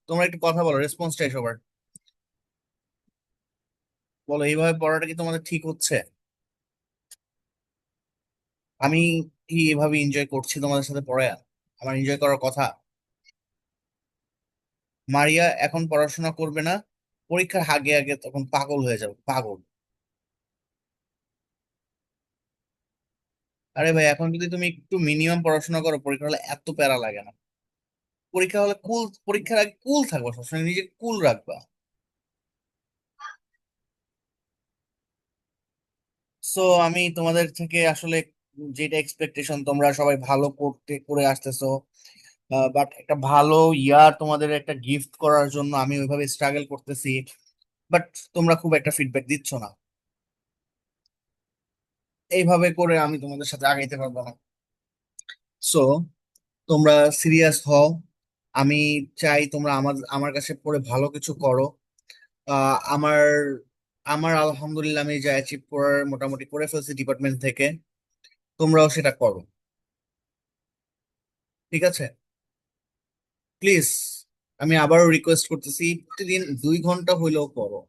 তোমরা একটু কথা বলো, রেসপন্সটাই সবার। বলো, এইভাবে পড়াটা কি তোমাদের ঠিক হচ্ছে? আমি কি এভাবে এনজয় করছি তোমাদের সাথে পড়ে? আমার এনজয় করার কথা। মারিয়া এখন পড়াশোনা করবে না, পরীক্ষার আগে আগে তখন পাগল হয়ে যাবে, পাগল। আরে ভাই, এখন যদি তুমি একটু মিনিমাম পড়াশোনা করো, পরীক্ষা হলে এত প্যারা লাগে না। পরীক্ষা হলে কুল, পরীক্ষার আগে কুল থাকবা, সবসময় নিজেকে কুল রাখবা। সো আমি তোমাদের থেকে আসলে যেটা এক্সপেকটেশন, তোমরা সবাই ভালো করতে করে আসতেছো, বাট একটা ভালো ইয়ার তোমাদের একটা গিফট করার জন্য আমি ওইভাবে স্ট্রাগল করতেছি, বাট তোমরা খুব একটা ফিডব্যাক দিচ্ছ না। এইভাবে করে আমি তোমাদের সাথে আগাইতে পারবো না। সো তোমরা সিরিয়াস হও। আমি চাই তোমরা আমার আমার কাছে পড়ে ভালো কিছু করো। আমার আমার আলহামদুলিল্লাহ আমি যা অ্যাচিভ করার মোটামুটি করে ফেলছি ডিপার্টমেন্ট থেকে, তোমরাও সেটা করো। ঠিক আছে? প্লিজ, আমি আবারও রিকোয়েস্ট করতেছি, প্রতিদিন 2 ঘন্টা হইলেও করো।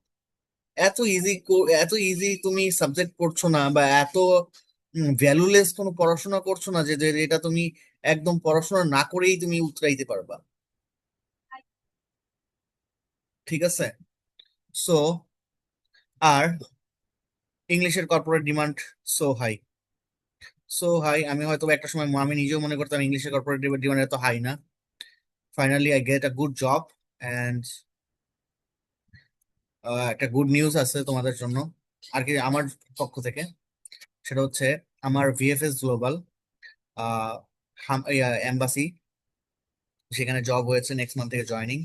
এত ইজি, এত ইজি তুমি সাবজেক্ট পড়ছো না, বা এত ভ্যালুলেস কোনো পড়াশোনা করছো না যে যে এটা তুমি একদম পড়াশোনা না করেই তুমি উতরাইতে পারবা। ঠিক আছে? সো, আর ইংলিশের corporate demand so high, so high. আমি হয়তো একটা সময় আমি নিজেও মনে করতাম ইংলিশের কর্পোরেট ডিমান্ড এত হাই না। Finally I get a good job, and একটা গুড নিউজ আছে তোমাদের জন্য, আর কি আমার পক্ষ থেকে। সেটা হচ্ছে আমার ভিএফএস গ্লোবাল এম্বাসি, সেখানে জব হয়েছে, নেক্সট মান্থ থেকে joining,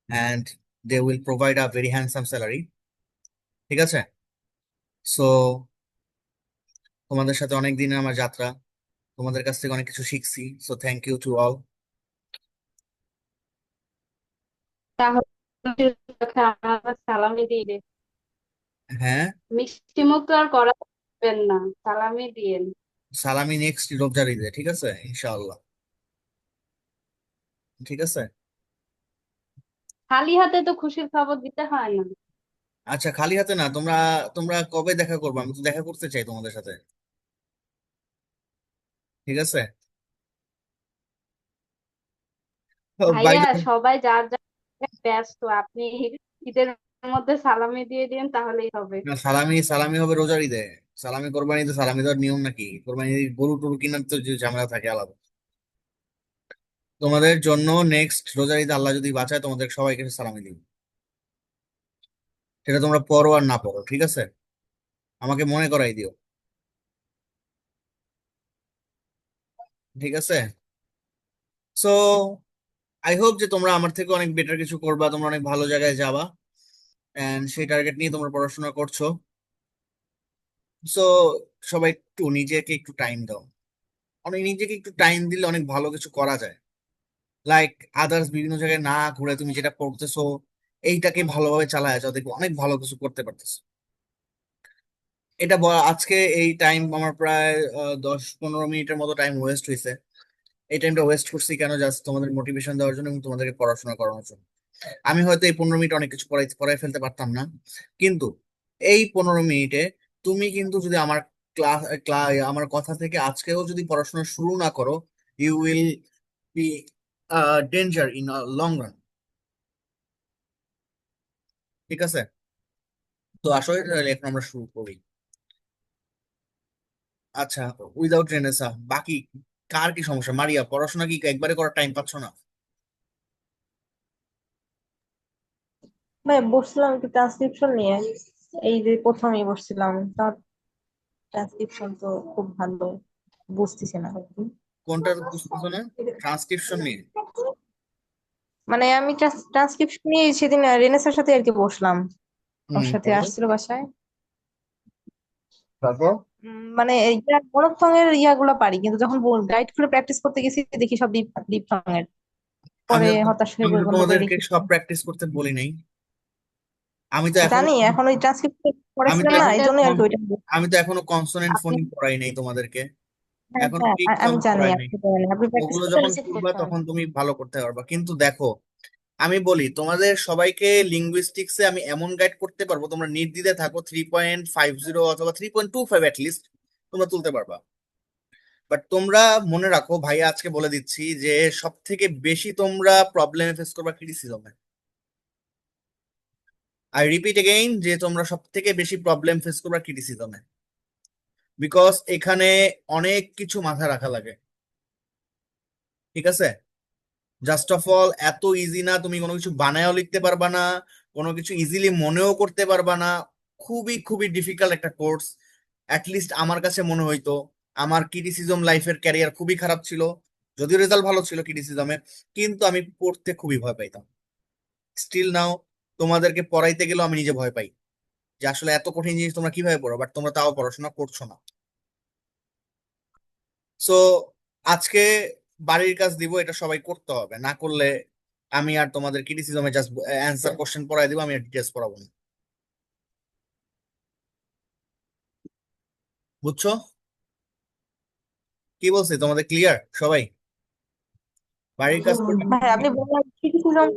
and they will provide a very handsome salary. ঠিক আছে? সো তোমাদের সাথে অনেক দিনের আমার যাত্রা, তোমাদের কাছ থেকে অনেক কিছু শিখছি। So thank you to all. তাহলে আমার সালামি দিয়ে দিন। হ্যাঁ, মিষ্টি মুখ তো আর করা যাবেন না, সালামি দিয়েন। সালামি নেক্সট রোবজার ঈদে, ঠিক আছে, ইনশাআল্লাহ। ঠিক আছে। খালি হাতে তো খুশির খবর দিতে হয় না। আচ্ছা, খালি হাতে না, তোমরা তোমরা কবে দেখা করবে? আমি তো দেখা করতে চাই তোমাদের সাথে। ঠিক আছে। বাই ভাইয়া, দ্য সবাই যার যার জায়গায় ব্যস্ত, আপনি ঈদের মধ্যে সালামি দিয়ে দিন তাহলেই হবে। না, সালামি সালামি হবে রোজার ঈদে। সালামি কোরবানিতে, সালামি দেওয়ার নিয়ম নাকি? কোরবানি গরু টরু কিনার তো যে ঝামেলা থাকে আলাদা। তোমাদের জন্য নেক্সট রোজার ঈদ আল্লাহ যদি বাঁচায়, তোমাদের সবাইকে সালামি দিব। সেটা তোমরা পড়ো আর না পড়ো, ঠিক আছে? আমাকে মনে করাই দিও। ঠিক আছে। সো আই হোপ যে তোমরা আমার থেকে অনেক বেটার কিছু করবা, তোমরা অনেক ভালো জায়গায় যাবা, এন্ড সেই টার্গেট নিয়ে তোমরা পড়াশোনা করছো। সো সবাই একটু নিজেকে একটু টাইম দাও। অনেক নিজেকে একটু টাইম দিলে অনেক ভালো কিছু করা যায়। লাইক আদার্স বিভিন্ন জায়গায় না ঘুরে তুমি যেটা পড়তেছো, এইটাকে ভালোভাবে চালায় যাও, দেখবে অনেক ভালো কিছু করতে পারতেছো। আজকে এই টাইম আমার প্রায় 10-15 মিনিটের মতো টাইম ওয়েস্ট হয়েছে। এই টাইমটা ওয়েস্ট করছি কেন? জাস্ট তোমাদের মোটিভেশন দেওয়ার জন্য এবং তোমাদেরকে পড়াশোনা করানোর জন্য। আমি হয়তো এই 15 মিনিট অনেক কিছু পড়াই পড়াই ফেলতে পারতাম না, কিন্তু এই 15 মিনিটে তুমি কিন্তু যদি আমার ক্লাস আমার কথা থেকে আজকেও যদি পড়াশোনা শুরু না করো, you will be danger in long run. ঠিক আছে? তো আসলে তাহলে এখন আমরা শুরু করি। আচ্ছা, উইদাউট রেনেসা বাকি কার কি সমস্যা? মারিয়া, পড়াশোনা কি একবারে করার টাইম পাচ্ছ না? ভাই বসছিলাম একটু ট্রান্সক্রিপশন নিয়ে। এই যে প্রথমেই বসছিলাম, তার ট্রান্সক্রিপশন তো খুব ভালো, বুঝতেছি না আর কি। কোনটা বুঝতেছো না? ট্রান্সক্রিপশন নিয়ে? মানে আমি ট্রান্সক্রিপশন নিয়ে সেদিন রেনেসার সাথে আর কি বসলাম, ওর সাথে তারপর? আসছিল বাসায়। তারপর? মানে বড় এর ইয়াগুলো পারি, কিন্তু যখন গাইড খুলে প্র্যাকটিস করতে গেছি দেখি সব ডিপ ডিপ এর। আমি পরে তো হতাশ হয়ে আমি বই তো বন্ধ করে তোমাদেরকে রেখে সব প্র্যাকটিস করতে বলি নাই। আমি তো এখনো জানি এখন ওই ট্রান্সক্রিপশন আমি তো পড়াইছিলেন না, এখনো এই জন্যই আর কি ওইটা আমি তো এখনো কনসোনেন্ট আপনি। ফোনিক পড়াই নাই তোমাদেরকে। হ্যাঁ এখনো হ্যাঁ, ক্লিক আমি সাউন্ড জানি পড়াই নাই। আপনি জানেন, আপনি প্র্যাকটিস ওগুলো করতে যখন রিসিভ করবা করতে তখন হবে। তুমি ভালো করতে পারবা, কিন্তু দেখো, আমি বলি তোমাদের সবাইকে লিঙ্গুইস্টিক্সে আমি এমন গাইড করতে পারবো, তোমরা নির্দ্বিধায় থাকো 3.50 অথবা 3.25 লিস্ট তোমরা তুলতে পারবা। বাট তোমরা মনে রাখো, ভাইয়া আজকে বলে দিচ্ছি যে সব থেকে বেশি তোমরা প্রবলেম ফেস করবা ক্রিটিসিজমে। আই রিপিট এগেইন যে তোমরা সব থেকে বেশি প্রবলেম ফেস করবা ক্রিটিসিজমে, বিকজ এখানে অনেক কিছু মাথায় রাখা লাগে। ঠিক আছে? জাস্ট অফ অল এত ইজি না, তুমি কোনো কিছু বানায়ও লিখতে পারবা না, কোনো কিছু ইজিলি মনেও করতে পারবা না। খুবই খুবই ডিফিকাল্ট একটা কোর্স। লিস্ট আমার কাছে মনে হইতো আমার ক্রিটিসিজম লাইফের ক্যারিয়ার খুবই খারাপ ছিল, যদিও রেজাল্ট ভালো ছিল ক্রিটিসিজমে, কিন্তু আমি পড়তে খুবই ভয় পাইতাম। স্টিল নাও তোমাদেরকে পড়াইতে গেলেও আমি নিজে ভয় পাই যে আসলে এত কঠিন জিনিস তোমরা কিভাবে পড়ো, বাট তোমরা তাও পড়াশোনা করছো না। সো আজকে বাড়ির কাজ দিব, এটা সবাই করতে হবে, না করলে আমি আর তোমাদের ক্রিটিসিজমে জাস্ট অ্যান্সার কোশ্চেন পড়াই দিব, আমি আর ডিটেলস পড়াবো না। বুঝছো কি বলছি? তোমাদের ক্লিয়ার সবাই? বাড়ির কাজ করবে। ভাই আপনি বললেন ক্রিটিসিজম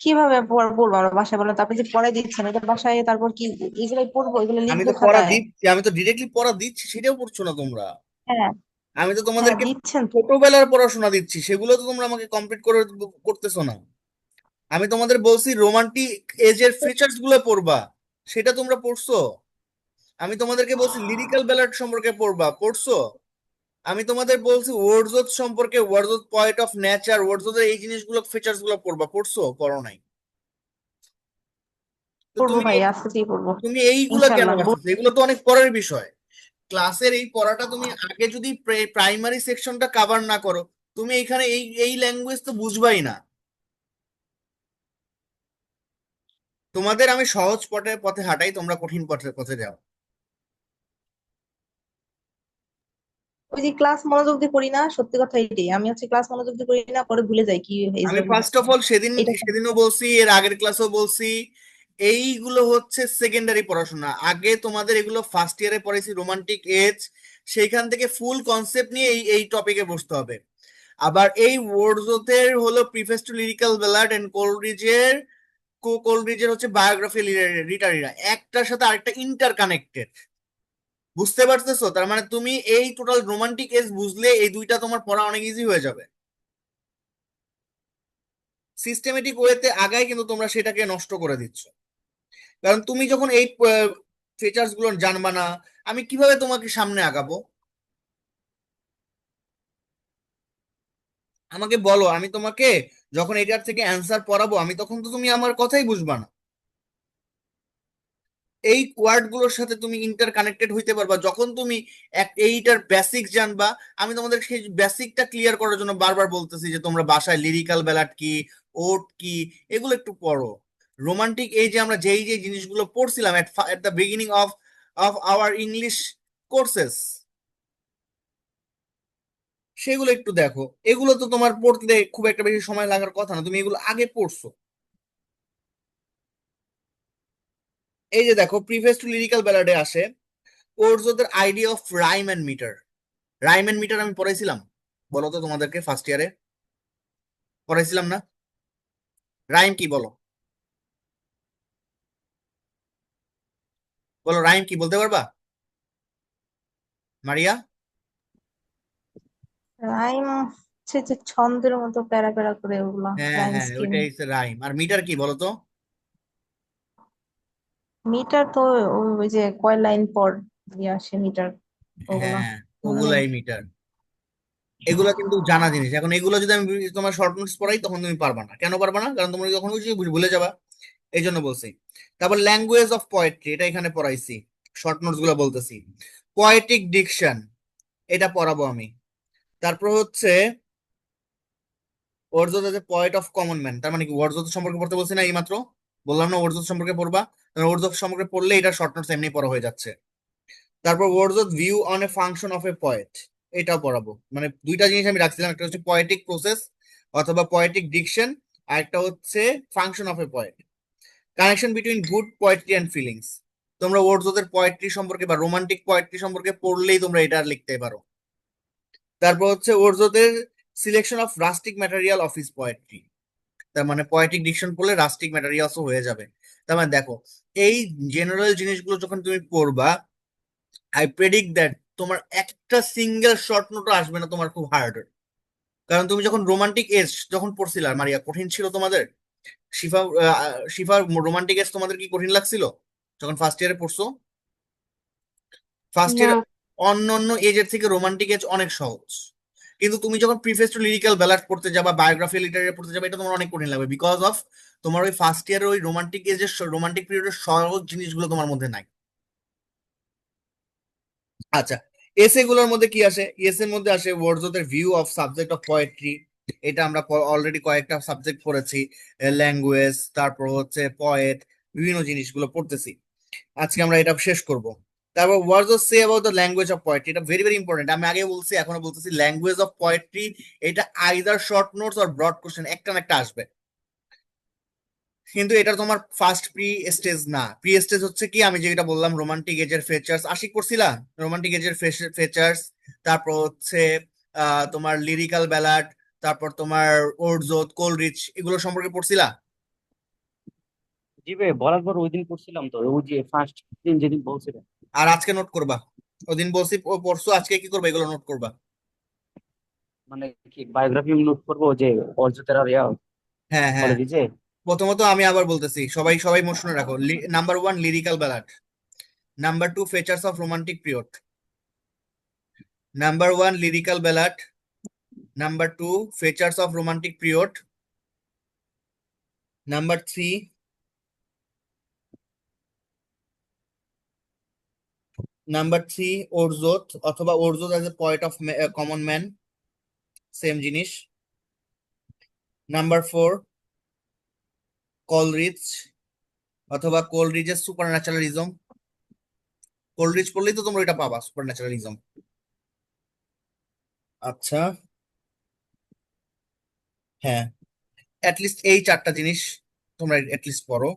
কিভাবে পড়বো আমরা বাসায়, বলেন তো? আপনি যে পড়াই দিচ্ছেন এটা বাসায় তারপর কি এগুলাই পড়বো, এগুলো আমি লিখবো তো পড়া খাতায়? দিচ্ছি, আমি তো ডিরেক্টলি পড়া দিচ্ছি, সেটাও পড়ছো না তোমরা। হ্যাঁ। আমি তো হ্যাঁ তোমাদেরকে দিচ্ছেন তো। ছোটবেলার পড়াশোনা দিচ্ছি, সেগুলো তো তোমরা আমাকে কমপ্লিট করে করতেছো না। আমি তোমাদের বলছি রোমান্টিক এজের ফিচার্স গুলো পড়বা, সেটা তোমরা পড়ছো। আমি তোমাদেরকে বলছি লিরিক্যাল ব্যালাড সম্পর্কে পড়বা, পড়ছো। আমি তোমাদের বলছি ওয়ার্ডসওয়ার্থ সম্পর্কে, ওয়ার্ডসওয়ার্থ পয়েট অফ নেচার, ওয়ার্ডসওয়ার্থের এই জিনিসগুলো ফিচার্স গুলো পড়বা, পড়ছো? পড়ো নাই? তো পড়বো তুমি ভাই, আজকেই পড়বো তুমি এইগুলা কেন ইনশাল্লাহ। বাঁচতেছো? এগুলো তো অনেক পরের বিষয়। ক্লাসের এই পড়াটা তুমি আগে যদি প্রাইমারি সেকশনটা কভার না করো, তুমি এখানে এই এই ল্যাঙ্গুয়েজ তো বুঝবাই না। তোমাদের আমি সহজ পথে পথে হাঁটাই, তোমরা কঠিন পথে পথে যাও। ওই যে ক্লাস মনোযোগ দিয়ে করি না, সত্যি কথা এটাই, আমি হচ্ছে ক্লাস মনোযোগ দিয়ে করি না, পরে ভুলে যাই কি আমি এক্সাম ফার্স্ট হচ্ছে। অফ অল এটা সেদিনও বলছি, এর আগের ক্লাসেও বলছি, এইগুলো হচ্ছে সেকেন্ডারি পড়াশোনা। আগে তোমাদের এগুলো ফার্স্ট ইয়ারে পড়াইছি রোমান্টিক এজ, সেইখান থেকে ফুল কনসেপ্ট নিয়ে এই এই টপিকে বসতে হবে। আবার এই ওয়ার্ডসওয়ার্থের হলো preface to lyrical ballad and কোলরিজের হচ্ছে বায়োগ্রাফি লিটারিরা, একটার সাথে আরেকটা ইন্টার কানেক্টেড। বুঝতে পারতেছো? তার মানে তুমি এই টোটাল রোমান্টিক এজ বুঝলে এই দুইটা তোমার পড়া অনেক ইজি হয়ে যাবে। সিস্টেমেটিক ওয়েতে আগায়, কিন্তু তোমরা সেটাকে নষ্ট করে দিচ্ছ। কারণ তুমি যখন এই ফিচার্স গুলো জানবা না, আমি কিভাবে তোমাকে সামনে আগাবো? আমাকে বলো, আমি তোমাকে যখন এটার থেকে অ্যান্সার পড়াবো, আমি তখন তো তুমি আমার কথাই বুঝবা না। এই ওয়ার্ড গুলোর সাথে তুমি ইন্টার কানেক্টেড হইতে পারবা যখন তুমি এইটার বেসিক জানবা। আমি তোমাদের সেই বেসিকটা ক্লিয়ার করার জন্য বারবার বলতেছি যে তোমরা বাসায় লিরিক্যাল ব্যালাড কি, ওট কি, এগুলো একটু পড়ো। রোমান্টিক এই যে আমরা যেই যে জিনিসগুলো পড়ছিলাম at the beginning of of our English courses, সেগুলো একটু দেখো। এগুলো তো তোমার পড়তে খুব একটা বেশি সময় লাগার কথা না, তুমি এগুলো আগে পড়ছো। এই যে দেখো, প্রিফেস টু লিরিক্যাল ব্যালাডে আসে ওদের idea of rhyme and metre. Rhyme and metre আমি পড়াইছিলাম, বলো তো তোমাদেরকে ফার্স্ট ইয়ারে পড়াইছিলাম না? রাইম কি বলো? বলো রাইম কি, বলতে পারবা মারিয়া? রাইম হচ্ছে যে ছন্দের মতো প্যারা প্যারা করে, ওগুলা হ্যাঁ রাইম হ্যাঁ, স্কিম। ওইটাই হচ্ছে রাইম। আর মিটার কি বলো তো? মিটার তো ওই যে কয় লাইন পর দিয়ে আসে মিটার, ওগুলা হ্যাঁ, মনে নেই। ওগুলাই মিটার। এগুলো কিন্তু জানা জিনিস। এখন এগুলো যদি আমি তোমার শর্ট নোটস পড়াই, তখন তুমি পারবা না। কেন পারবা না? কারণ তোমরা যখন কিছু ভুলে যাবা, এই জন্য বলছি। তারপর ল্যাঙ্গুয়েজ অফ পোয়েট্রি, এটা এখানে পড়াইছি, শর্ট নোটস গুলো বলতেছি। পোয়েটিক ডিকশন, এটা পড়াবো আমি। তারপর হচ্ছে ওয়ার্ডসওয়ার্থ আছে পয়েট অফ কমন ম্যান। তার মানে কি ওয়ার্ডসওয়ার্থ সম্পর্কে পড়তে বলছি না এই মাত্র? বললাম না ওয়ার্ডসওয়ার্থ সম্পর্কে পড়বা? ওয়ার্ডসওয়ার্থ সম্পর্কে পড়লে এটা শর্ট নোটস এমনি পড়া হয়ে যাচ্ছে। তারপর Wordsworth view on a function of a poet, এটাও পড়াবো। মানে দুইটা জিনিস আমি রাখছিলাম, একটা হচ্ছে পয়েটিক প্রসেস অথবা পয়েটিক ডিকশন, আর একটা হচ্ছে function of a poet. Connection between good poetry and feelings, তোমরা ওয়ার্ডসওয়ার্থের পোয়েট্রি সম্পর্কে বা রোমান্টিক পোয়েট্রি সম্পর্কে পড়লেই তোমরা এটা লিখতে পারো। তারপর হচ্ছে ওয়ার্ডসওয়ার্থের selection of rustic material of his poetry. তার মানে পয়েটিক ডিকশন পড়লে রাস্টিক ম্যাটেরিয়ালসও হয়ে যাবে। তার মানে দেখো, এই জেনারেল জিনিসগুলো যখন তুমি পড়বা, আই প্রেডিক্ট দ্যাট তোমার একটা সিঙ্গেল শর্ট নোটও আসবে না তোমার খুব হার্ড। কারণ তুমি যখন রোমান্টিক এজ যখন পড়ছিলা মারিয়া, কঠিন ছিল তোমাদের? শিফা শিফা, রোমান্টিক এজ তোমাদের কি কঠিন লাগছিল যখন ফার্স্ট ইয়ারে পড়ছো? ফার্স্ট না ইয়ার অন্য অন্য এজের থেকে রোমান্টিক এজ অনেক সহজ। কিন্তু তুমি যখন প্রিফেস টু লিরিক্যাল ব্যালাড পড়তে যাবা, বায়োগ্রাফি লিটারেচার পড়তে যাবা, এটা তোমার অনেক কঠিন লাগবে, বিকজ অফ তোমার ওই ফার্স্ট ইয়ারের ওই রোমান্টিক এজের রোমান্টিক পিরিয়ডের সহজ জিনিসগুলো তোমার মধ্যে নাই। আচ্ছা, এসে গুলোর মধ্যে কি আসে? এস এর মধ্যে আসে ওয়ার্ডসওয়ার্থের view of subject of poetry. এটা আমরা অলরেডি কয়েকটা সাবজেক্ট পড়েছি, ল্যাঙ্গুয়েজ, তারপর হচ্ছে পয়েট, বিভিন্ন জিনিসগুলো পড়তেছি। আজকে আমরা এটা শেষ করব। তারপর words say about the language of poetry, এটা ভেরি ভেরি ইম্পর্টেন্ট। আমি আগে বলছি, এখনো বলতেছি, ল্যাঙ্গুয়েজ অফ পোয়েট্রি এটা আইদার শর্ট নোটস আর ব্রড কোশ্চেন, একটা না একটা আসবে। কিন্তু এটা তোমার ফার্স্ট প্রি স্টেজ না। প্রি স্টেজ হচ্ছে কি, আমি যেটা বললাম, রোমান্টিক এজের ফেচার্স, আশিক পড়ছিলা? রোমান্টিক এজের ফেচার্স, তারপর হচ্ছে তোমার লিরিক্যাল ব্যালাড, তারপর তোমার ওর্জোত, কোলরিচ, এগুলো সম্পর্কে পড়ছিলা? জি ভাই, বলার পর ওই দিন করছিলাম তো, ওই যে ফার্স্ট দিন যেদিন বলছিলেন। আর আজকে নোট করবা? ওদিন বলছি পড়ছো, আজকে কি করবা? এগুলো নোট করবা। মানে কি বায়োগ্রাফি নোট করবো যে অর্জুতের আর ইয়া হ্যাঁ, হ্যাঁ। কলেজে যে। প্রথমত আমি আবার বলতেছি, সবাই সবাই মোট শুনে রাখো। Number 1 lyrical ballad, number 2 features of romantic period, number 1 lyrical ballad, number 2 features of romantic period, number 3 Wordsworth অথবা Wordsworth as a poet of common man, same জিনিস। নাম্বার 4 কোলরিচ অথবা কোলরিচের সুপার ন্যাচারালিজম। কোলরিচ পড়লেই তো তোমরা এটা পাবা, সুপার ন্যাচারালিজম। আচ্ছা, হ্যাঁ, অ্যাটলিস্ট এই 4টা জিনিস তোমরা অ্যাটলিস্ট পড়ো,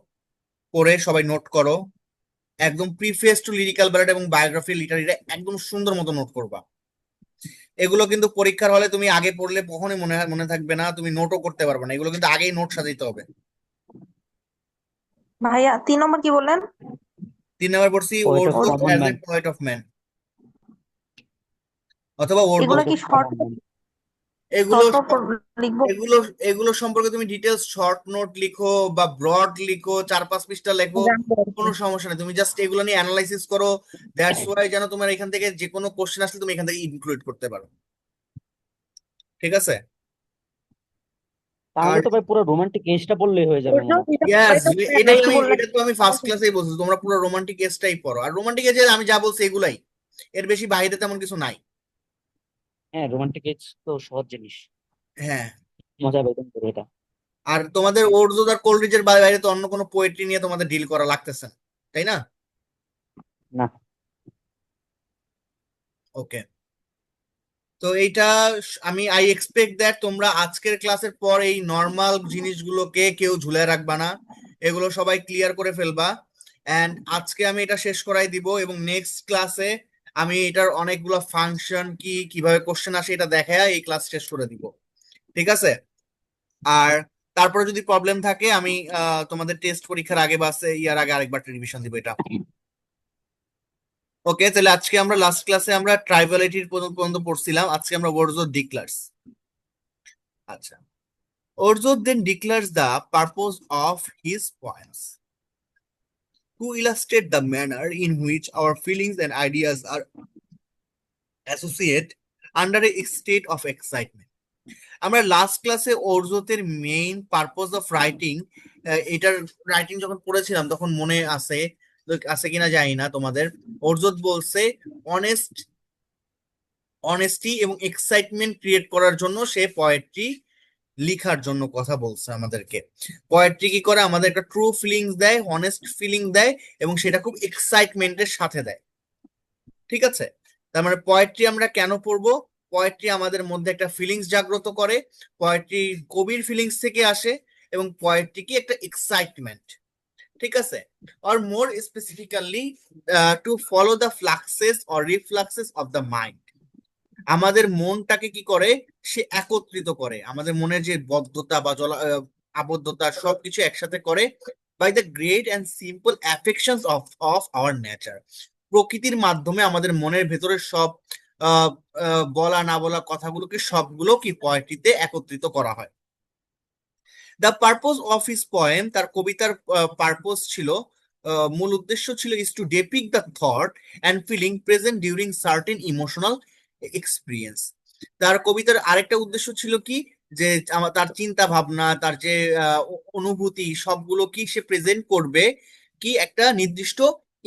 পড়ে সবাই নোট করো। একদম প্রিফেস টু লিরিক্যাল ব্যালাড এবং বায়োগ্রাফি লিটারেরি একদম সুন্দর মতো নোট করবা। এগুলো কিন্তু পরীক্ষার হলে তুমি আগে পড়লে কখনোই মনে থাকবে না, তুমি নোটও করতে পারবে না। এগুলো কিন্তু আগেই নোট সাজাইতে হবে। ভাইয়া 3 নম্বর কি বললেন? 3 নাম্বার পড়ছি poet of Wordsworth common as a man. Poet of man অথবা এগুলো ওরজোত। পোয়েট কি অফ শর্ট কমন ম্যান। এগুলো শর্ট নোট লিখবো? এগুলো এগুলো সম্পর্কে তুমি ডিটেলস শর্ট নোট লিখো বা ব্রড লিখো, 4-5 পৃষ্ঠা লেখো, জানবো আর কি। কোনো সমস্যা নেই। তুমি জাস্ট এগুলো নিয়ে অ্যানালাইসিস করো। দ্যাটস ওয়াই যেন তোমার এখান থেকে যে কোনো কোশ্চেন আসলে তুমি এখান থেকে ইনক্লুড করতে পারো। ঠিক আছে? তাহলে আর তো ভাই পুরো রোমান্টিক এজটা বললেই হয়ে যাবে মনে হয়। ইয়াস, এটাই একটু বললেন। এটা তো আমি ফার্স্ট ক্লাসেই বলছি, তোমরা পুরো রোমান্টিক এজটাই পড়ো। আর রোমান্টিক এজে আমি যা বলছি এগুলাই, এর বেশি বাইরে তেমন কিছু নাই। হ্যাঁ, রোমান্টিক এজ তো সহজ জিনিস, হ্যাঁ। মজা বেতন করে এটা। আর তোমাদের ওর্জোদ আর কোলরিচের বাইরে তো অন্য কোনো পোয়েট্রি নিয়ে তোমাদের ডিল করা লাগতেছে না, তাই না? না। ওকে। তো এইটা আমি আই এক্সপেক্ট দ্যাট তোমরা আজকের ক্লাসের পর এই নর্মাল জিনিসগুলোকে কেউ ঝুলে রাখবা না, এগুলো সবাই ক্লিয়ার করে ফেলবা। এন্ড আজকে আমি এটা শেষ করাই দিব, এবং নেক্সট ক্লাসে আমি এটার অনেকগুলো ফাংশন কি কিভাবে কোশ্চেন আসে এটা দেখায় এই ক্লাস শেষ করে দিব। ঠিক আছে? আর তারপরে যদি প্রবলেম থাকে আমি তোমাদের টেস্ট পরীক্ষার আগে বা ইয়ার আগে আরেকবার রিভিশন দিব এটা। ওকে, তাহলে আজকে আমরা লাস্ট ক্লাসে আমরা ট্রাইবালিটির পর্যন্ত পড়ছিলাম, আজকে আমরা ওয়ার্ডস অফ ডিক্লার্স। আচ্ছা, Orzot then declares the purpose of his poems to illustrate the manner in which our feelings and ideas are associated under a state of excitement. আমরা লাস্ট ক্লাসে ওরজোতের মেইন পারপোজ অফ রাইটিং, এটার writing যখন পড়েছিলাম তখন মনে আছে আছে কিনা জানি না তোমাদের। ওরজোত বলছে অনেস্টি এবং এক্সাইটমেন্ট ক্রিয়েট করার জন্য সে পোয়েট্রি লিখার জন্য কথা বলছে আমাদেরকে। পোয়েট্রি কি করে? আমাদের একটা ট্রু ফিলিংস দেয়, অনেস্ট ফিলিং দেয়, এবং সেটা খুব এক্সাইটমেন্টের সাথে দেয়। ঠিক আছে? তার মানে পোয়েট্রি আমরা কেন পড়বো? পোয়েট্রি আমাদের মধ্যে একটা ফিলিংস জাগ্রত করে, পোয়েট্রি কবির ফিলিংস থেকে আসে, এবং পোয়েট্রি কি একটা এক্সাইটমেন্ট। ঠিক আছে? or more specifically to follow the fluxes or refluxes of the mind. আমাদের মনটাকে কি করে? সে একত্রিত করে। আমাদের মনের যে বদ্ধতা বা আবদ্ধতা সবকিছু একসাথে করে by the great and simple affections of of our nature. প্রকৃতির মাধ্যমে আমাদের মনের ভেতরে সব আহ বলা না বলা কথাগুলোকে সবগুলো কি পয়েট্রিতে একত্রিত করা হয়। The purpose of his poem, তার কবিতার পারপোজ ছিল, মূল উদ্দেশ্য ছিল, is to depict the thought and feeling present during certain emotional experience. তার কবিতার আরেকটা উদ্দেশ্য ছিল কি, যে তার চিন্তা ভাবনা, তার যে অনুভূতি সবগুলো কি সে প্রেজেন্ট করবে কি একটা নির্দিষ্ট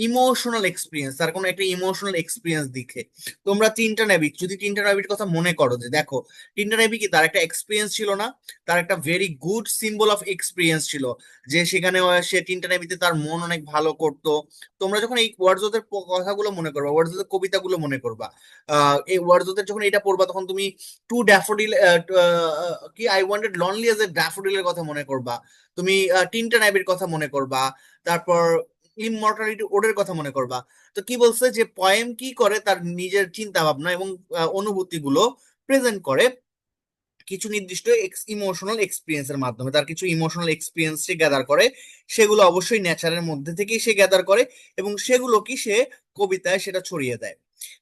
ইমোশনাল এক্সপিরিয়েন্স, তার কোনো একটা ইমোশনাল এক্সপিরিয়েন্স দিকে। তোমরা টিনটা নেবিক, যদি টিনটা নেবির কথা মনে করো, যে দেখো টিনটা নেবি কি তার একটা এক্সপিরিয়েন্স ছিল না, তার একটা very good symbol of experience ছিল, যে সেখানে সে তিনটা নেবিতে তার মন অনেক ভালো করতো। তোমরা যখন এই ওয়ার্ডসওয়ার্থের কথাগুলো মনে করবা, ওয়ার্ডসওয়ার্থের কবিতাগুলো মনে করবা, এই ওয়ার্ডসওয়ার্থের যখন এটা পড়বা, তখন তুমি টু ড্যাফোডিল, কি I wanted lonely as a ড্যাফোডিলের কথা মনে করবা, তুমি টিনটা নেবির কথা মনে করবা, তারপর ইমমর্টালিটি ওডের কথা মনে করবা। তো কি বলছে, যে পয়েম কি করে, তার নিজের চিন্তা ভাবনা এবং অনুভূতি গুলো প্রেজেন্ট করে কিছু নির্দিষ্ট ইমোশনাল এক্সপিরিয়েন্স এর মাধ্যমে। তার কিছু ইমোশনাল এক্সপিরিয়েন্স সে গ্যাদার করে, সেগুলো অবশ্যই নেচারের মধ্যে থেকেই সে গ্যাদার করে, এবং সেগুলো কি সে কবিতায় সেটা ছড়িয়ে দেয়।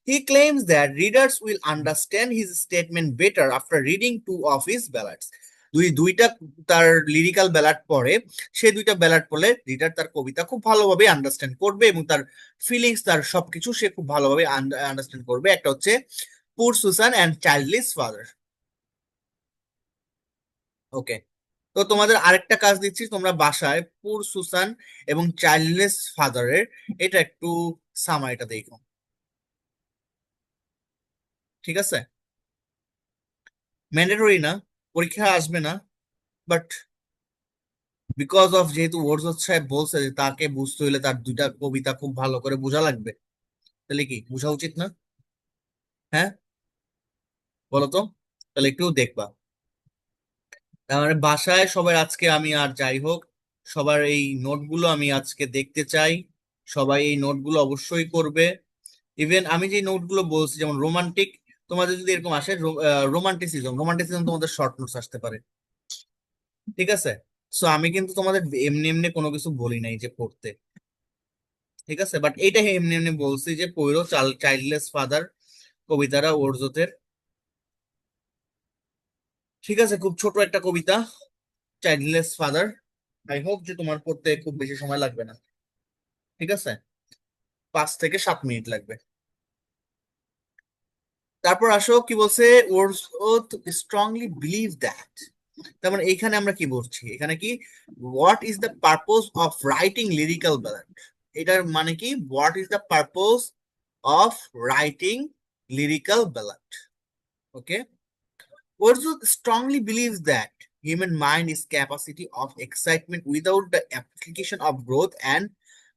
He claims that readers will understand his statement better after reading two of his ballads. দুইটা তার লিরিক্যাল ব্যালাড পড়ে, সে দুইটা ব্যালাড পড়লে রিডার তার কবিতা খুব ভালোভাবে আন্ডারস্ট্যান্ড করবে, এবং তার ফিলিংস, তার সবকিছু সে খুব ভালোভাবে আন্ডারস্ট্যান্ড করবে। একটা হচ্ছে পুর সুসান অ্যান্ড চাইল্ডলেস ফাদার। ওকে, তো তোমাদের আরেকটা কাজ দিচ্ছি, তোমরা বাসায় পুর সুসান এবং চাইল্ডলেস ফাদারের এটা একটু সামারিটা দেখো, ঠিক আছে? ম্যান্ডেটরি না, পরীক্ষা আসবে না, বাট বিকজ অফ যেহেতু ওয়ার্ডসওয়ার্থ সাহেব বলছে যে তাকে বুঝতে হলে তার দুইটা কবিতা খুব ভালো করে বোঝা লাগবে, তাহলে কি বোঝা উচিত না? হ্যাঁ, বলো তো, তাহলে একটু দেখবা। তার মানে বাসায় সবাই আজকে, আমি আর যাই হোক, সবার এই নোটগুলো আমি আজকে দেখতে চাই, সবাই এই নোটগুলো অবশ্যই করবে। ইভেন আমি যে নোটগুলো বলছি, যেমন রোমান্টিক, তোমাদের যদি এরকম আসে, রোমান্টিসিজম, রোমান্টিসিজম তোমাদের শর্ট নোটস আসতে পারে, ঠিক আছে? সো আমি কিন্তু তোমাদের এমনি এমনি কোনো কিছু বলি নাই যে পড়তে, ঠিক আছে? বাট এইটা এমনি এমনি বলছি যে পড়ো চাইল্ডলেস ফাদার কবিতাটা ওরজোতের, ঠিক আছে? খুব ছোট একটা কবিতা, চাইল্ডলেস ফাদার। আই হোপ যে তোমার পড়তে খুব বেশি সময় লাগবে না, ঠিক আছে? 5 থেকে 7 মিনিট লাগবে। তারপর আসো কি বলছে, ওর্ডসওয়ার্থ স্ট্রংলি বিলিভ দ্যাট। তার মানে এইখানে আমরা কি বলছি, এখানে কি, what is the purpose of writing lyrical ballad, এটার মানে কি, what is the purpose of writing lyrical ballad. Okay, Wordsworth strongly believes that human mind is capacity of excitement without the application of growth and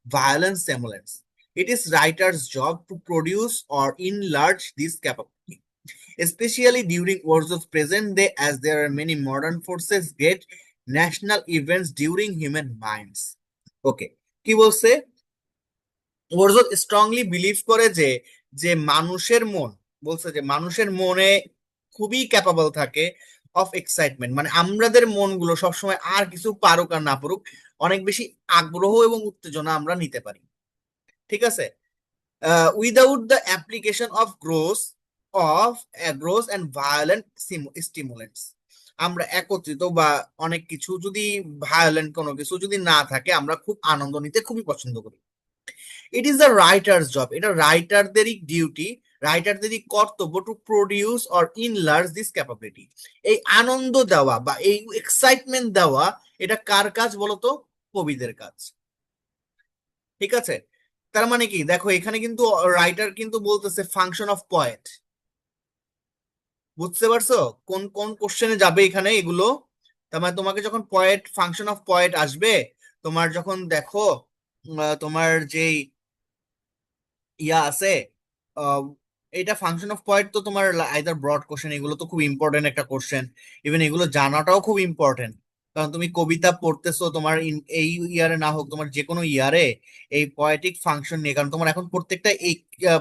violent semblance. It is writer's job to produce or enlarge this capacity, especially during Wordsworth's present day, as there are many modern forces, great national events during human minds. Okay, কি বলছে, ওরজত strongly believe করে যে, যে মানুষের মন, বলছে যে মানুষের মনে খুবই ক্যাপাবল থাকে অফ এক্সাইটমেন্ট, মানে আমাদের মনগুলো সবসময় আর কিছু পারুক আর না পারুক, অনেক বেশি আগ্রহ এবং উত্তেজনা আমরা নিতে পারি, ঠিক আছে? Without the application of gross and violent stimulants. আমরা একত্রিত বা অনেক কিছু যদি, ভায়োলেন্ট কোনো কিছু যদি না থাকে, আমরা খুব আনন্দ নিতে খুবই পছন্দ করি। It is the writer's job, এটা রাইটারদেরই ডিউটি, রাইটারদেরই কর্তব্য to produce or enlarge this capability. এই আনন্দ দেওয়া বা এই এক্সাইটমেন্ট দেওয়া, এটা কার কাজ বলতো? কবিদের কাজ, ঠিক আছে? তার মানে কি, দেখো এখানে কিন্তু রাইটার কিন্তু বলতেছে ফাংশন অফ পয়েট, বুঝতে পারছো কোন কোন কোশ্চেনে যাবে এখানে এগুলো? তার মানে তোমাকে যখন পয়েট, ফাংশন অফ পয়েট আসবে, তোমার যখন দেখো তোমার যেই ইয়া আছে, আহ, এটা ফাংশন অফ পয়েন্ট, তো তোমার আইদার ব্রড কোশ্চেন, এগুলো তো খুব ইম্পর্টেন্ট একটা কোশ্চেন, ইভেন এগুলো জানাটাও খুব ইম্পর্টেন্ট, কারণ তুমি কবিতা পড়তেছো, তোমার এই ইয়ারে না হোক, তোমার যে কোনো ইয়ারে এই পয়েটিক ফাংশন নিয়ে, কারণ তোমার এখন প্রত্যেকটা এই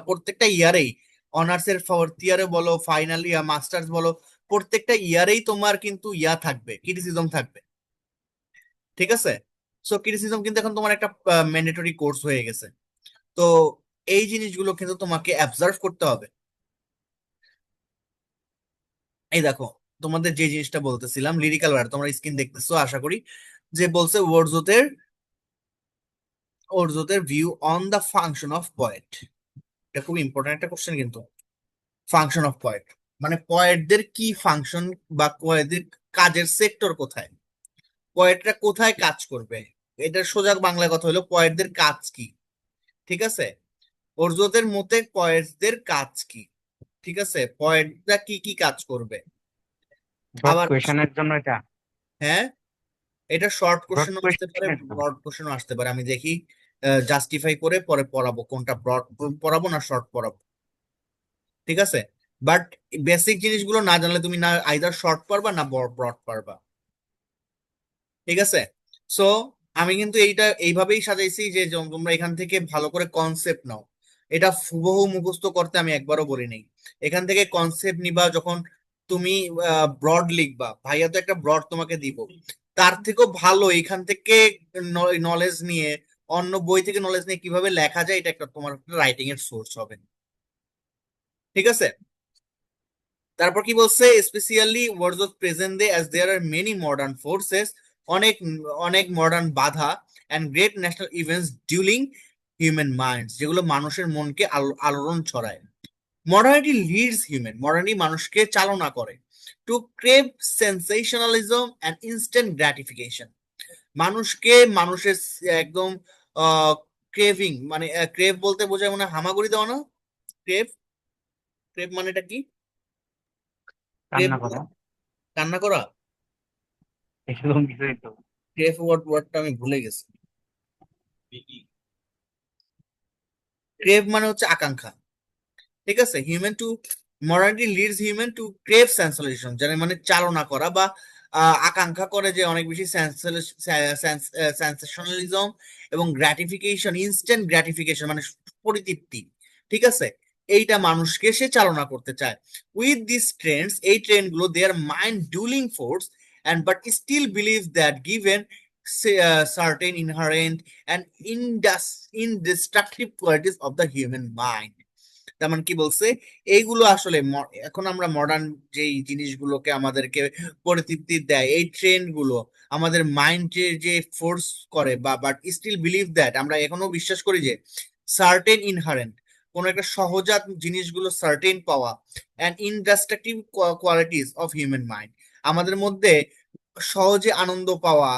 প্রত্যেকটা ইয়ারেই, অনার্স এর 4th ইয়ারে বলো, ফাইনাল ইয়ার মাস্টার্স বলো, প্রত্যেকটা ইয়ারেই তোমার কিন্তু ইয়া থাকবে, ক্রিটিসিজম থাকবে, ঠিক আছে? সো ক্রিটিসিজম কিন্তু এখন তোমার একটা ম্যান্ডেটরি কোর্স হয়ে গেছে। তো এই জিনিসগুলো কিন্তু তোমাকে অ্যাবজার্ভ করতে হবে। এই দেখো, তোমাদের যে জিনিসটা বলতেছিলাম লিরিক্যাল ওয়ার্ড, তোমরা স্ক্রিন দেখতেছো আশা করি, যে বলছে ওরজোতের view on the function of poet. এটা খুব ইম্পর্টেন্ট একটা কোশ্চেন কিন্তু। ফাংশন অফ পয়েট মানে পয়েটদের কি ফাংশন, বা পয়েটদের কাজের সেক্টর কোথায়, পয়েটরা কোথায় কাজ করবে। এটার সোজা বাংলা কথা হলো পয়েটদের কাজ কি। ঠিক আছে? ওরজোদের মতে পয়েটদের কাজ কি। ঠিক আছে, পয়েটরা কি কি কাজ করবে। ব্রড আবার কোয়েশনের জন্য এটা। হ্যাঁ, এটা শর্ট ব্রড কোশ্চেনও আসতে পারে, কোয়েশনের জন্য। ব্রড কোশ্চেনও আসতে পারে। আমি দেখি, জাস্টিফাই করে পরে পড়াবো কোনটা ব্রড পড়াবো না শর্ট পড়াবো। ঠিক আছে? বাট বেসিক জিনিসগুলো না জানলে তুমি না আইদার শর্ট পারবা না ব্রড পারবা। ঠিক আছে? সো আমি কিন্তু এইটা এইভাবেই সাজাইছি যে তোমরা এখান থেকে ভালো করে কনসেপ্ট নাও। এটা হুবহু মুখস্থ করতে আমি একবারও বলি নাই। এখান থেকে কনসেপ্ট নিবা, যখন তুমি ব্রড লিখবা, ভাইয়া তো একটা ব্রড তোমাকে দিব, তার থেকেও ভালো এখান থেকে নলেজ নিয়ে, অন্য বই থেকে নলেজ নিয়ে কিভাবে লেখা যায়, এটা একটা তোমার রাইটিং এর সোর্স হবে। ঠিক আছে? তারপর কি বলছে, specially words of present day as there are many modern forces, অনেক অনেক মডার্ন বাধা and great national events dulling human minds, যেগুলো মানুষের মনকে আলোড়ন ছড়ায়। মডার্নিটি লিডস হিউম্যান, মডার্নিটি মানুষকে চালনা করে to crave sensationalism and instant gratification. মানুষকে মানুষের একদম ক্রেভিং, মানে ক্রেভ বলতে বোঝায় মনে হয় হামাগুড়ি দেওয়া না? ক্রেভ, ক্রেভ মানেটা কি? ক্রেভ কান্না করা, কান্না করা। এরকম কিছুই তো। ক্রেভ ওয়ার্ডটা আমি ভুলে গেছি। ক্রেভ মানে হচ্ছে আকাঙ্ক্ষা। ঠিক আছে? Human to modernity leads human to crave sensualism, যারা মানে চালনা করা বা আকাঙ্ক্ষা করে যে অনেক বেশি সেন্সেশনালিজম এবং গ্র্যাটিফিকেশন, ইনস্ট্যান্ট গ্র্যাটিফিকেশন মানে পরিতৃপ্তি। ঠিক আছে? এইটা মানুষকে সে চালনা করতে চায়। উইথ দিস ট্রেন্ডস, এই ট্রেন্ড গুলো দেয়ার mind ডুলিং force and but still believes that given certain inherent and indestructible qualities of the human mind. তেমন কি বলছে, এইগুলো আসলে এখন আমরা মডার্ন যেই জিনিসগুলোকে আমাদেরকে পরিতৃপ্তি দেয়, এই ট্রেন্ড গুলো আমাদের মাইন্ডে যে ফোর্স করে, বা বাট স্টিল বিলিভ দ্যাট, আমরা এখনো বিশ্বাস করি যে সার্টেন ইনহারেন্ট, কোন একটা সহজাত জিনিসগুলো সার্টেন পাওয়া, and indestructive qualities of human mind, আমাদের মধ্যে সহজে আনন্দ পাওয়া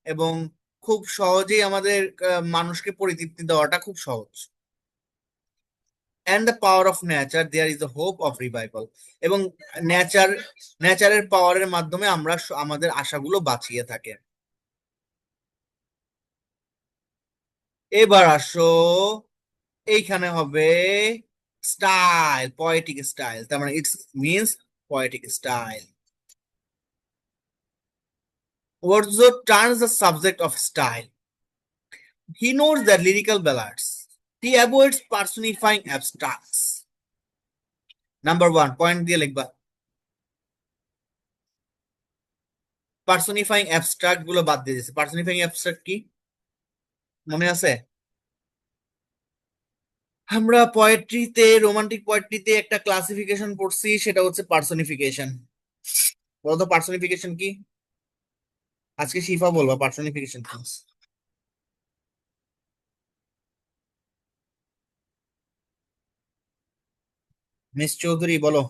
এবং খুব সহজেই আমাদের মানুষকে পরিতৃপ্তি দেওয়াটা খুব সহজ। And the power of nature there is the hope of revival, এবং নেচারের পাওয়ারের মাধ্যমে আমরা আমাদের আশাগুলো বাঁচিয়ে থাকে। এবার আসো, এইখানে হবে স্টাইল, পয়েটিক স্টাইল, তার মানে it's means poetic style. Wordsworth turns the subject of style. He knows the lyrical ballads. He avoids personifying abstracts. Number one point দিয়ে লিখবা, পার্সোনিফাইং অ্যাবস্ট্রাক্ট গুলো বাদ দিয়ে দিয়েছে। পার্সোনিফাইং অ্যাবস্ট্রাক্ট কি মনে আছে? আমরা পোয়েট্রিতে, রোমান্টিক পোয়েট্রিতে একটা ক্লাসিফিকেশন পড়ছি, সেটা হচ্ছে পার্সোনিফিকেশন। বলতো পার্সোনিফিকেশন কি? আজকে শিফা বলবা পার্সোনিফিকেশন কি। মিস চৌধুরী বলো।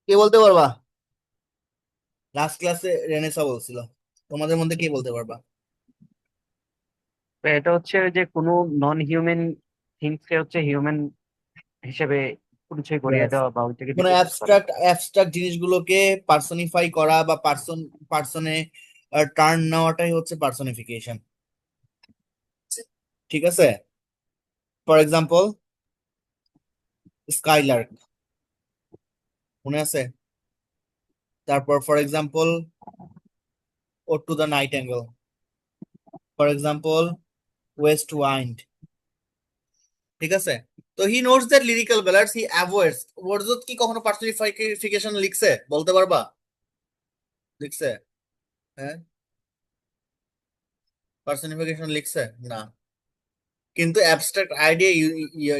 কে বলতে পারবা? লাস্ট ক্লাসে রেনেসা বলছিল, তোমাদের মধ্যে কে বলতে পারবা? তো এটা হচ্ছে ওই যে কোনো নন হিউম্যান থিংস কে হচ্ছে হিউম্যান হিসেবে পরিচয় করিয়ে Yes. দেওয়া বা ওইটাকে মানে রিপ্রেজেন্ট করা। অ্যাবস্ট্রাক্ট জিনিসগুলোকে পার্সোনিফাই করা বা পার্সনে টার্ন নেওয়াটাই হচ্ছে পার্সোনিফিকেশন। ঠিক আছে? ফর এক্সাম্পল স্কাইলার্ক, মনে আছে? তারপর for example ode to the nightingale, for example west wind, ঠিক আছে? তো he notes that lyrical balance he avoids. Wordsworth কি কখনো পার্সনিফিকেশন লিখছে? বলতে পারবা? লিখছে? হ্যাঁ, পার্সনিফিকেশন লিখছে না, কিন্তু অ্যাবস্ট্রাক্ট আইডিয়া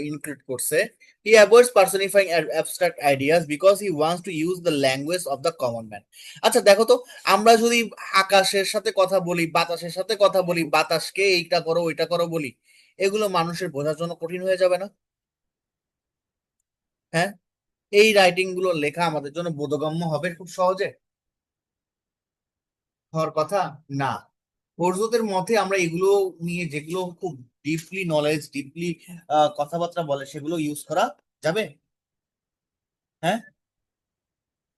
ইনক্লুড করছে। He avoids personifying abstract ideas because he wants to use the language of the common man. আচ্ছা দেখো তো, আমরা যদি আকাশের সাথে কথা বলি, বাতাসের সাথে কথা বলি, বাতাসকে এইটা করো ওইটা করো বলি, এগুলো মানুষের বোঝার জন্য কঠিন হয়ে যাবে না? হ্যাঁ, এই রাইটিং গুলো লেখা আমাদের জন্য বোধগম্য হবে খুব সহজে? হওয়ার কথা না। পর্যতের মধ্যে আমরা এগুলো নিয়ে, যেগুলো খুব ডিপলি নলেজ, ডিপলি কথাবার্তা বলে, সেগুলো ইউজ করা যাবে? হ্যাঁ,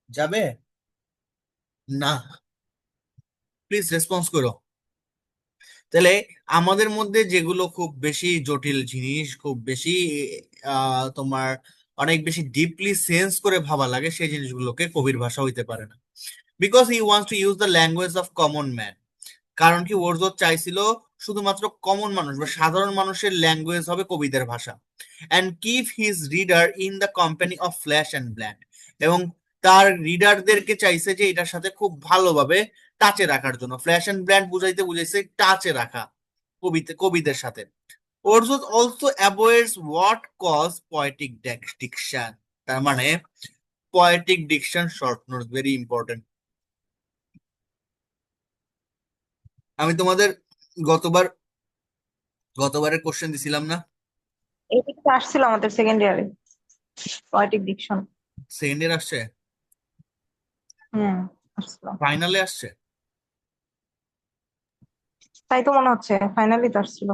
যাবে না? প্লিজ রেসপন্স করো। তাহলে আমাদের মধ্যে যেগুলো খুব বেশি জটিল জিনিস, খুব বেশি তোমার অনেক বেশি ডিপলি সেন্স করে ভাবা লাগে, সেই জিনিসগুলোকে কবির ভাষা হইতে পারে না। Because he wants to use the language of common man. কারণ কি, ওরজোর চাইছিল শুধুমাত্র কমন মানুষ বা সাধারণ মানুষের ল্যাঙ্গুয়েজ হবে কবিদের ভাষা। And keep his reader in the company of flash and bland. এবং তার রিডারদেরকে চাইছে যে এটার সাথে খুব ভালোভাবে টাচে রাখার জন্য। ফ্ল্যাশ অ্যান্ড ব্ল্যান্ড বুঝাইতে বুঝাইছে টাচে রাখা কবিদের সাথে। Wordsworth also avoids what cause poetic diction. তার মানে poetic diction short notes very important. আমি তোমাদের গতবার গতবারের কোশ্চেন দিছিলাম না? এটা তো আসছিল আমাদের সেকেন্ড ইয়ারে, পয়েটিক ডিকশন। সেকেন্ড ইয়ার আসছে? আসছিল। ফাইনালে আসছে? তাই তো মনে হচ্ছে, ফাইনালি তো আসছিল।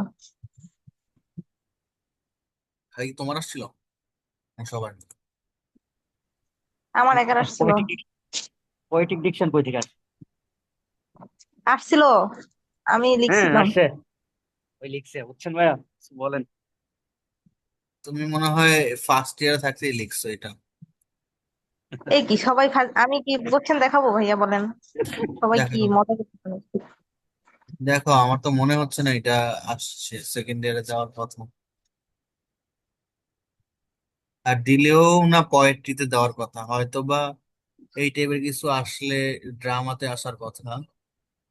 ভাই তোমার আসছিল না সবার? আমার একার আসছিল। পোয়েটিক ডিকশন কই থেকে আসছে? আসছিল, আমি হ্যাঁ লিখছিলাম। আসছে, ওই লিখছে, বুঝছেন ভাইয়া? বলেন। তুমি মনে হয় ফার্স্ট ইয়ার থাকতেই লিখছো এটা। এই কি সবাই আমি কি কোশ্চেন দেখাবো ভাইয়া, বলেন? সবাই কি দেখো, মজা করতেছে নাকি? দেখো আমার তো মনে হচ্ছে না এটা আসছে, সেকেন্ড ইয়ারে যাওয়ার কথা। আর দিলেও না পোয়েট্রিতে দেওয়ার কথা, হয়তো বা এই টাইপের কিছু আসলে ড্রামাতে আসার কথা।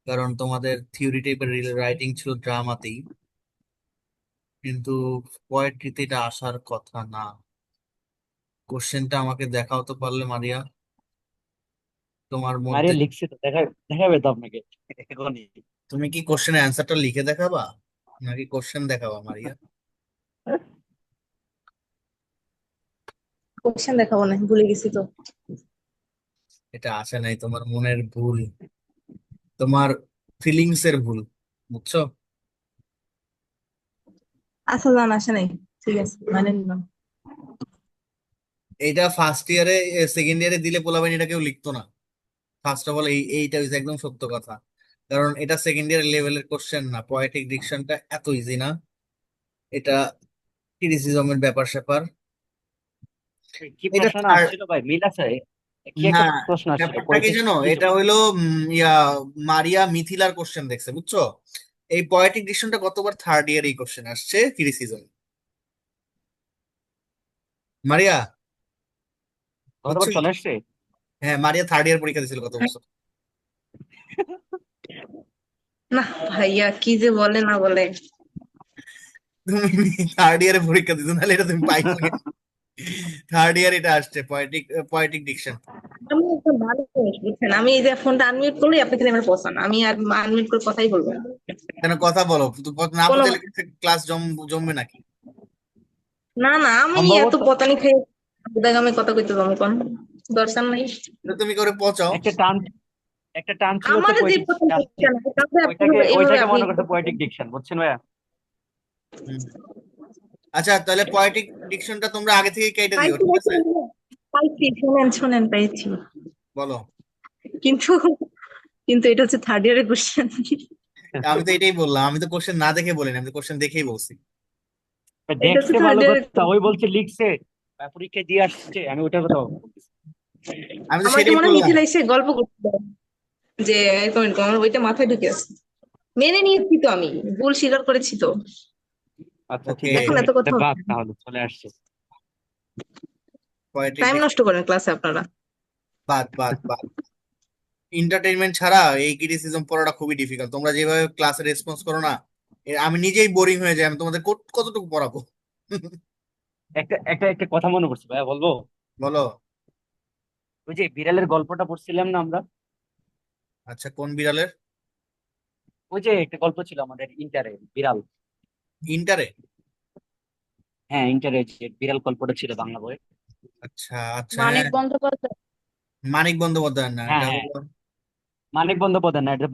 কারণ তোমাদের থিওরি টাইপের রাইটিং ছিল ড্রামাতেই, কিন্তু পোয়েট্রিতে এটা আসার কথা না। কোশ্চেনটা আমাকে দেখাও তো পারলে মারিয়া, তোমার মধ্যে। মারিয়া লিখছে তো, দেখাবে তো আপনাকে এখনই। তুমি কি কোশ্চেনের অ্যান্সারটা লিখে দেখাবা নাকি কোশ্চেন দেখাবা মারিয়া? কোশ্চেন দেখাবো না, ভুলে গেছি তো। এটা আসে নাই, তোমার মনের ভুল, তোমার ফিলিংস এর ভুল, বুঝছো? আচ্ছা জান, আসে নাই, ঠিক আছে, মানে নিলাম। এটা ফার্স্ট ইয়ারে, সেকেন্ড ইয়ারে দিলে পোলাবেন এটা কেউ লিখতো না। ফার্স্ট অফ অল এইটা হচ্ছে একদম সত্য কথা। কারণ এটা সেকেন্ড ইয়ার লেভেলের কোশ্চেন না, পোয়েটিক ডিকশনটা এত ইজি না। এটা ক্রিটিসিজমের ব্যাপার স্যাপার। কি এটা প্রশ্ন না আসছিল ভাই, মিল আছে? কি না, একটা প্রশ্ন আসছিল ব্যাপারটা কি পোয়েটিক জানো, কিছু। এটা হইলো মারিয়া মিথিলার কোশ্চেন দেখছে, বুঝছো? এই পোয়েটিক ডিকশনটা গতবার থার্ড ইয়ার এই কোশ্চেন আসছে ক্রিটিসিজম। মারিয়া, বুঝছো গতবার কি? চলে আসছে। হ্যাঁ, মারিয়া থার্ড ইয়ার পরীক্ষা দিয়েছিল গত বছর। না ভাইয়া, কি যে বলে না বলে। তুমি থার্ড ইয়ারে পরীক্ষা দিছো, নাহলে এটা তুমি পাইছো। থার্ড ইয়ার এটা আসছে, পোয়েটিক ডিকশন। আমি একটা ভালো জিনিস বুঝছেন, আমি এই যে ফোনটা আনমিউট করলে আপনি খালি আমার পছন্দ, আমি আর আনমিউট করে কথাই বলবো না। কেন কথা বলো, না কোনো, বুঝাইলে ক্লাস জমবে নাকি? না না, আমি এত সম্ভবত পতানি খেয়ে বুদাগামে কথা কইতে যাবো কোন দরকার নাই। এটা তুমি করে পচাও। একটা টান, একটা টান ছিল তো আমার যে পোয়েটিক, পছন্দ হচ্ছে না, তাহলে আপনি এইভাবে ওইটাকে আপনি মনে করছে পোয়েটিক ডিকশন, বুঝছেন ভাইয়া? হুম। আচ্ছা, তাহলে পোয়েটিক ডিকশনটা তোমরা আগে থেকে কেটে দিও, পাইছি ঠিক আছে? পাইছি, শোনেন শোনেন, পাইছি। বলো। কিন্তু কিন্তু এটা হচ্ছে থার্ড ইয়ারের কোশ্চেন। আমি তো এটাই বললাম, আমি তো কোশ্চেন না দেখে বলিনি, আমি তো কোশ্চেন দেখেই বলছি। এটা হচ্ছে দেখছে থার্ড ভালো ইয়ারের। কথা, ওই বলছে লিখছে, পরীক্ষা দিয়ে আসছে, আমি ওটার কথা বলতেছি। আমি তো আমার তো সেটাই মনে হয় বললাম। মিথিলা এসে গল্প করতে যে এক মিনিট, আমার ওইটা মাথায় ঢুকে আছে। মেনে নিয়েছি তো, আমি ভুল স্বীকার করেছি তো। আচ্ছা ঠিক ওকে, আছে, এখন এত কথা বাদ হচ্ছে না। তাহলে চলে আসছে। পোয়েট্রিক টাইম দেখে নষ্ট করেন ক্লাসে আপনারা। বাদ বাদ বাদ। এন্টারটেইনমেন্ট ছাড়া এই ক্রিটিসিজম পড়াটা খুবই ডিফিকাল্ট। তোমরা যেভাবে ক্লাসে রেসপন্স করো না, আমি নিজেই বোরিং হয়ে যাই। আমি তোমাদের কতটুকু পড়াবো? একটা একটা একটা কথা মনে পড়ছে ভাইয়া, বলবো? বলো। ওই যে বিড়ালের গল্পটা পড়ছিলাম না আমরা, আচ্ছা, কোন বিড়ালের? ওই যে একটা গল্প ছিল আমাদের ইন্টারে, বিড়াল। ইন্টারে? হ্যাঁ ইন্টারে যে বিড়াল গল্পটা ছিল বাংলা বই। আচ্ছা আচ্ছা, মানিক হ্যাঁ। বন্দ্যোপাধ্যায়। মানিক বন্দ্যোপাধ্যায় না হ্যাঁ এটা হ্যাঁ, হলো? মানিক বন্দ্যোপাধ্যায় না, এটা